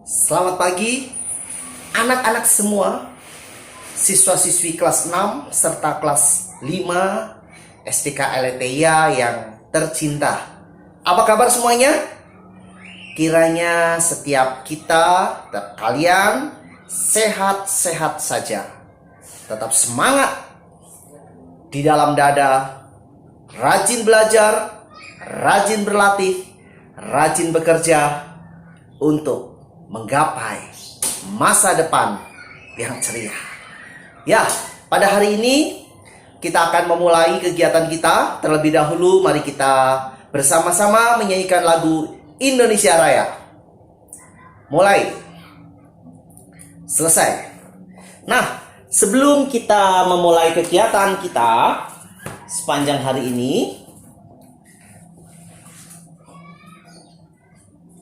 Selamat pagi anak-anak semua, siswa-siswi kelas 6 serta kelas 5 STK LTIA yang tercinta. Apa kabar semuanya? Kiranya setiap kalian sehat-sehat saja. Tetap semangat di dalam dada, rajin belajar, rajin berlatih, rajin bekerja untuk menggapai masa depan yang ceria. Ya, pada hari ini kita akan memulai kegiatan kita. Terlebih dahulu mari kita bersama-sama menyanyikan lagu Indonesia Raya. Mulai. Selesai. Nah, sebelum kita memulai kegiatan kita sepanjang hari ini,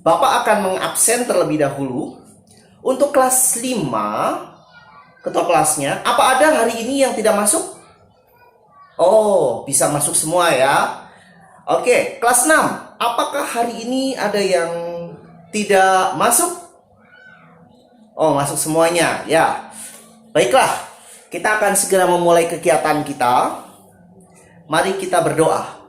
Bapak akan mengabsen terlebih dahulu. Untuk kelas 5, ketua kelasnya, apa ada hari ini yang tidak masuk? Oh, bisa masuk semua ya. Oke, kelas 6, apakah hari ini ada yang tidak masuk? Oh, masuk semuanya ya. Baiklah, kita akan segera memulai kegiatan kita. Mari kita berdoa.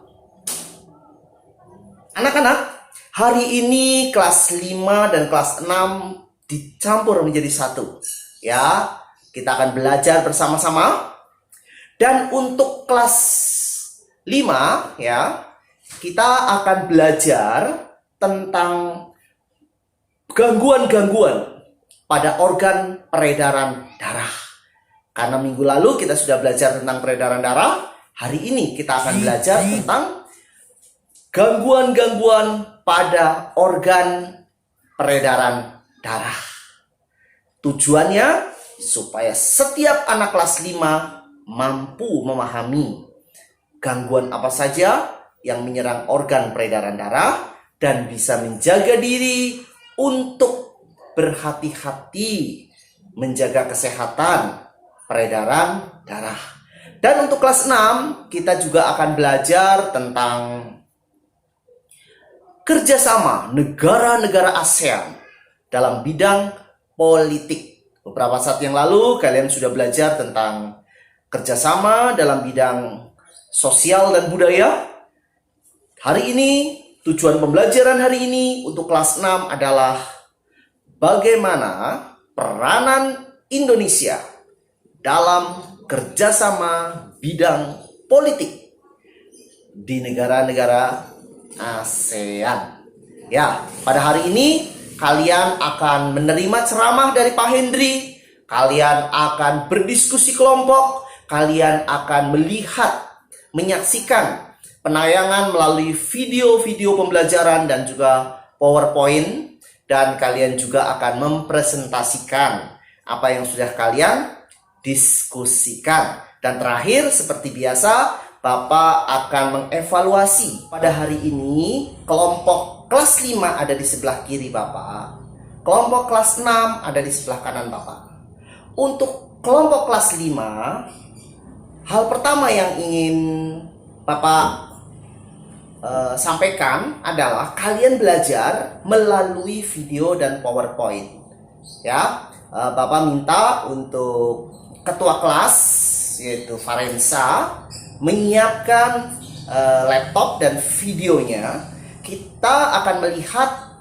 Anak-anak, hari ini kelas 5 dan kelas 6 dicampur menjadi satu. Ya, kita akan belajar bersama-sama. Dan untuk kelas 5 ya, kita akan belajar tentang gangguan-gangguan pada organ peredaran darah. Karena minggu lalu kita sudah belajar tentang peredaran darah, hari ini kita akan belajar tentang gangguan-gangguan pada organ peredaran darah. Tujuannya supaya setiap anak kelas 5 mampu memahami gangguan apa saja yang menyerang organ peredaran darah dan bisa menjaga diri untuk berhati-hati menjaga kesehatan peredaran darah. Dan untuk kelas 6 kita juga akan belajar tentang kerjasama negara-negara ASEAN dalam bidang politik. Beberapa saat yang lalu kalian sudah belajar tentang kerjasama dalam bidang sosial dan budaya. Hari ini, tujuan pembelajaran hari ini untuk kelas 6 adalah bagaimana peranan Indonesia dalam kerjasama bidang politik di negara-negara ASEAN. Ya, pada hari ini kalian akan menerima ceramah dari Pak Hendri. Kalian akan berdiskusi kelompok. Kalian akan menyaksikan penayangan melalui video-video pembelajaran dan juga PowerPoint. Dan kalian juga akan mempresentasikan apa yang sudah kalian diskusikan. Dan terakhir, seperti biasa, Bapak akan mengevaluasi. Pada hari ini kelompok kelas 5 ada di sebelah kiri Bapak. Kelompok kelas 6 ada di sebelah kanan Bapak. Untuk kelompok kelas 5, hal pertama yang ingin Bapak sampaikan adalah kalian belajar melalui video dan PowerPoint. Ya, Bapak minta untuk ketua kelas yaitu Farensa menyiapkan laptop dan videonya. Kita akan melihat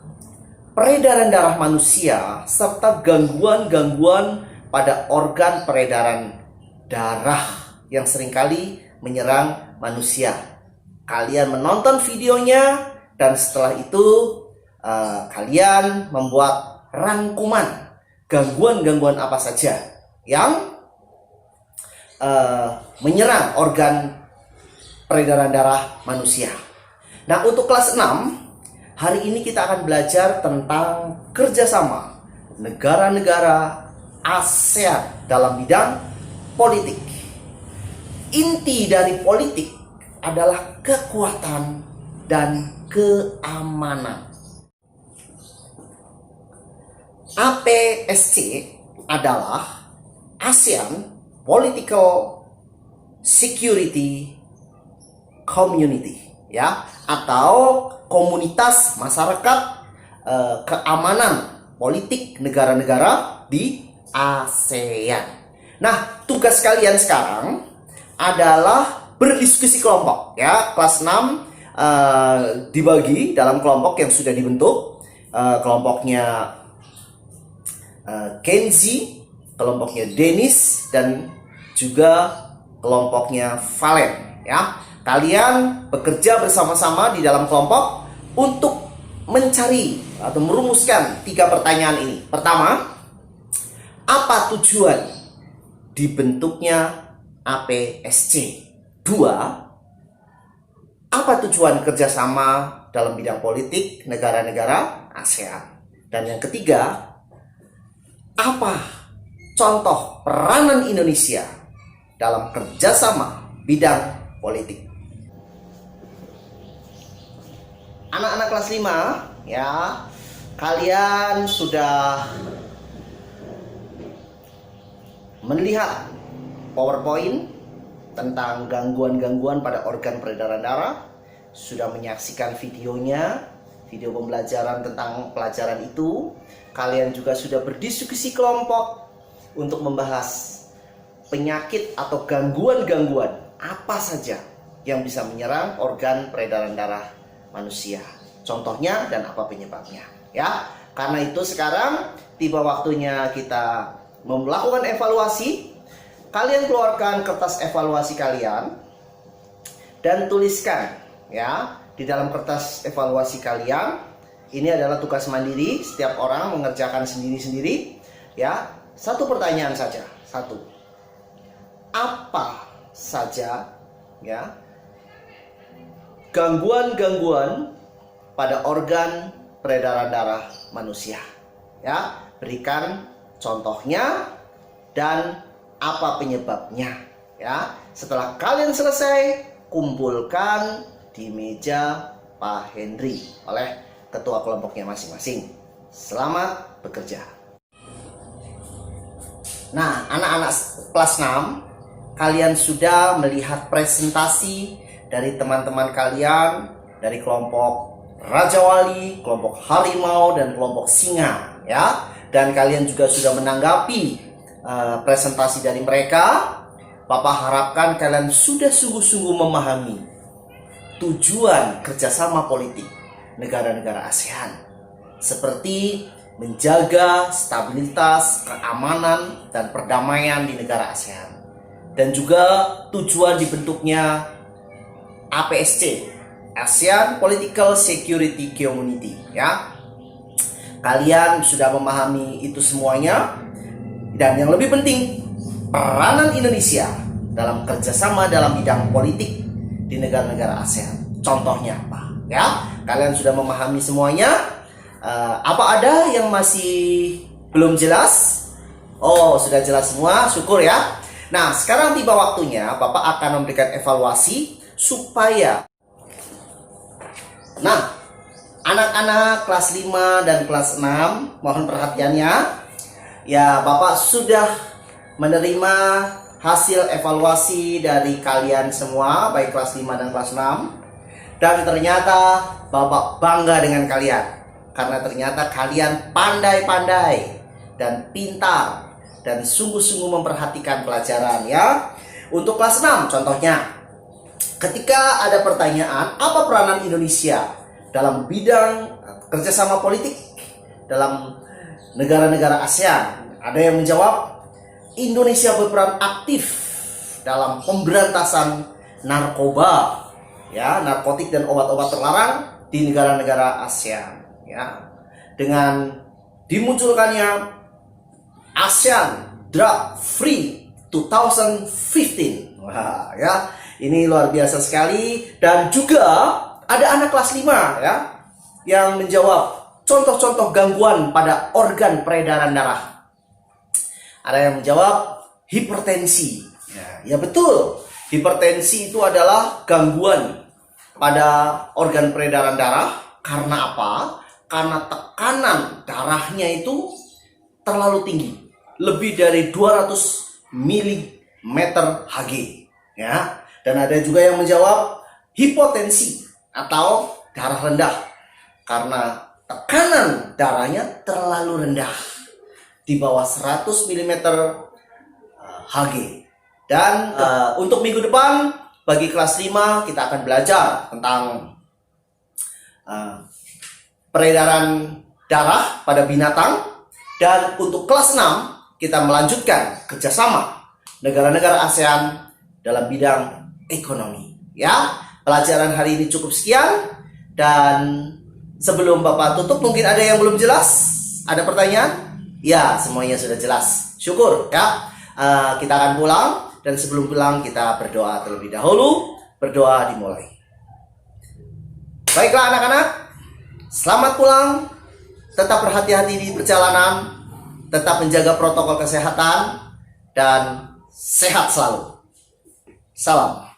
peredaran darah manusia serta gangguan-gangguan pada organ peredaran darah yang seringkali menyerang manusia. Kalian menonton videonya dan setelah itu kalian membuat rangkuman gangguan-gangguan apa saja yang menyerang organ peredaran darah manusia. Nah, untuk kelas 6, hari ini kita akan belajar tentang kerjasama negara-negara ASEAN dalam bidang politik. Inti dari politik adalah kekuatan dan keamanan. APSC adalah ASEAN Political Security Community, ya, atau komunitas masyarakat keamanan politik negara-negara di ASEAN. Nah, tugas kalian sekarang adalah berdiskusi kelompok ya. Kelas 6 dibagi dalam kelompok yang sudah dibentuk. Kelompoknya Kenzi, kelompoknya Dennis, dan juga kelompoknya Valen ya. Kalian bekerja bersama-sama di dalam kelompok untuk mencari atau merumuskan 3 pertanyaan ini. Pertama, apa tujuan dibentuknya APSC? 2, apa tujuan kerjasama dalam bidang politik negara-negara ASEAN? Dan yang ketiga, apa contoh peranan Indonesia dalam kerjasama bidang politik? Anak-anak kelas 5 ya, kalian sudah melihat PowerPoint tentang gangguan-gangguan pada organ peredaran darah, sudah menyaksikan videonya, video pembelajaran tentang pelajaran itu. Kalian juga sudah berdiskusi kelompok untuk membahas penyakit atau gangguan-gangguan apa saja yang bisa menyerang organ peredaran darah manusia, contohnya dan apa penyebabnya ya. Karena itu sekarang tiba waktunya kita melakukan evaluasi. Kalian keluarkan kertas evaluasi kalian dan tuliskan ya di dalam kertas evaluasi kalian. Ini adalah tugas mandiri, setiap orang mengerjakan sendiri-sendiri ya. 1 pertanyaan saja, 1. Apa saja ya gangguan-gangguan pada organ peredaran darah manusia ya. Berikan contohnya dan apa penyebabnya ya. Setelah kalian selesai, kumpulkan di meja Pak Henry oleh ketua kelompoknya masing-masing. Selamat bekerja. Nah, anak-anak kelas 6, kalian sudah melihat presentasi dari teman-teman kalian dari kelompok Raja Wali, kelompok Harimau, dan kelompok Singa ya. Dan kalian juga sudah menanggapi presentasi dari mereka. Bapak harapkan kalian sudah sungguh-sungguh memahami tujuan kerjasama politik negara-negara ASEAN, seperti menjaga stabilitas, keamanan, dan perdamaian di negara ASEAN, dan juga tujuan dibentuknya APSC, ASEAN Political Security Community ya. Kalian sudah memahami itu semuanya. Dan yang lebih penting, peranan Indonesia dalam kerjasama dalam bidang politik di negara-negara ASEAN. Contohnya apa? Ya, kalian sudah memahami semuanya. Apa ada yang masih belum jelas? Oh, sudah jelas semua, syukur ya. Nah, sekarang tiba waktunya Bapak akan memberikan evaluasi supaya anak-anak kelas 5 dan kelas 6 mohon perhatiannya. Ya, Bapak sudah menerima hasil evaluasi dari kalian semua, baik kelas 5 dan kelas 6. Dan ternyata Bapak bangga dengan kalian, karena ternyata kalian pandai-pandai dan pintar dan sungguh-sungguh memperhatikan pelajaran ya. Untuk kelas 6 contohnya, ketika ada pertanyaan apa peranan Indonesia dalam bidang kerjasama politik dalam negara-negara ASEAN, ada yang menjawab Indonesia berperan aktif dalam pemberantasan narkoba ya, narkotik dan obat-obat terlarang di negara-negara ASEAN ya, dengan dimunculkannya ASEAN Drug Free 2015. Wah ya, ini luar biasa sekali. Dan juga ada anak kelas 5 ya yang menjawab contoh-contoh gangguan pada organ peredaran darah. Ada yang menjawab hipertensi. Ya betul, hipertensi itu adalah gangguan pada organ peredaran darah. Karena apa? Karena tekanan darahnya itu terlalu tinggi, lebih dari 200 mm Hg ya. Dan ada juga yang menjawab hipotensi atau darah rendah, karena tekanan darahnya terlalu rendah, di bawah 100 mm Hg. Dan untuk minggu depan bagi kelas 5 kita akan belajar tentang peredaran darah pada binatang. Dan untuk kelas 6 kita melanjutkan kerjasama negara-negara ASEAN dalam bidang ekonomi. Ya, pelajaran hari ini cukup sekian. Dan sebelum Bapak tutup, mungkin ada yang belum jelas? Ada pertanyaan? Ya, semuanya sudah jelas. Syukur ya. Kita akan pulang, dan sebelum pulang kita berdoa terlebih dahulu. Berdoa dimulai. Baiklah anak-anak, selamat pulang. Tetap berhati-hati di perjalanan, tetap menjaga protokol kesehatan, dan sehat selalu. Salam.